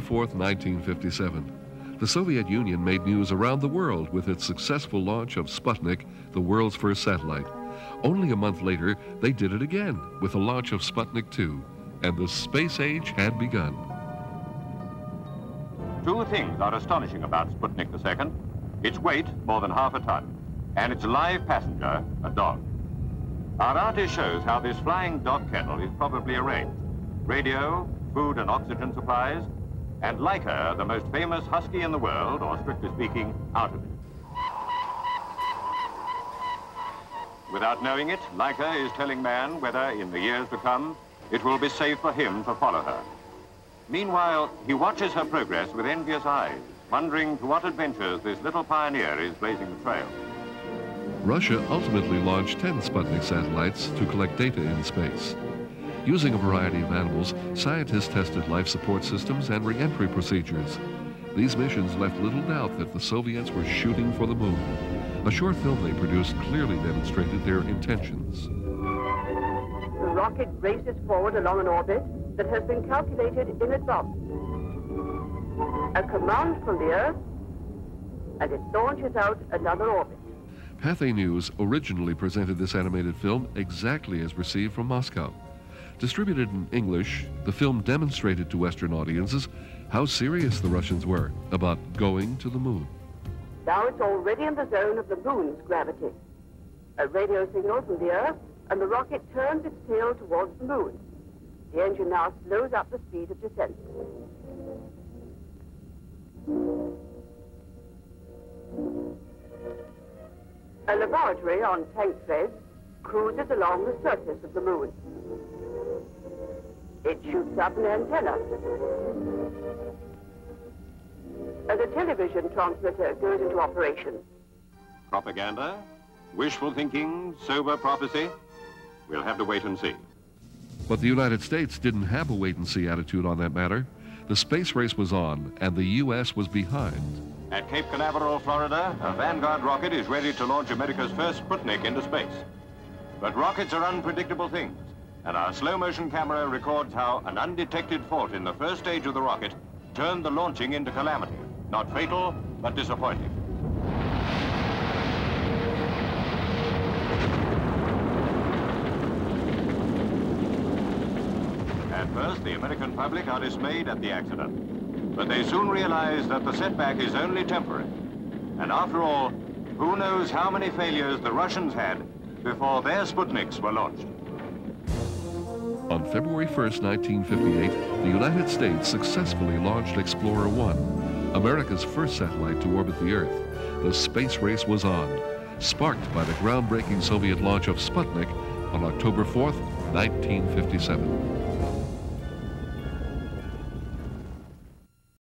4th, 1957. The Soviet Union made news around the world with its successful launch of Sputnik, the world's first satellite. Only a month later, they did it again with the launch of Sputnik 2, and the space age had begun. Two things are astonishing about Sputnik II. Its weight, more than half a ton, and its live passenger, a dog. Our artist shows how this flying dog kennel is probably arranged. Radio, food and oxygen supplies, and Laika, the most famous husky in the world, or strictly speaking, out of it. Without knowing it, Laika is telling man whether, in the years to come, it will be safe for him to follow her. Meanwhile, he watches her progress with envious eyes, wondering to what adventures this little pioneer is blazing the trail. Russia ultimately launched 10 Sputnik satellites to collect data in space. Using a variety of animals, scientists tested life support systems and re-entry procedures. These missions left little doubt that the Soviets were shooting for the moon. A short film they produced clearly demonstrated their intentions. The rocket races forward along an orbit that has been calculated in advance. A command from the Earth, and it launches out another orbit. Pathé News originally presented this animated film exactly as received from Moscow. Distributed in English, the film demonstrated to Western audiences how serious the Russians were about going to the moon. Now it's already in the zone of the moon's gravity. A radio signal from the Earth, and the rocket turns its tail towards the moon. The engine now slows up the speed of descent. A laboratory on tank threads cruises along the surface of the moon. It shoots up an antenna. And a television transmitter goes into operation. Propaganda, wishful thinking, sober prophecy? We'll have to wait and see. But the United States didn't have a wait-and-see attitude on that matter. The space race was on, and the U.S. was behind. At Cape Canaveral, Florida, a Vanguard rocket is ready to launch America's first Sputnik into space. But rockets are unpredictable things, and our slow-motion camera records how an undetected fault in the first stage of the rocket turned the launching into calamity. Not fatal, but disappointing. At first, the American public are dismayed at the accident, but they soon realize that the setback is only temporary. And after all, who knows how many failures the Russians had before their Sputniks were launched. On February 1st, 1958, the United States successfully launched Explorer 1, America's first satellite to orbit the Earth. The space race was on, sparked by the groundbreaking Soviet launch of Sputnik on October 4th, 1957.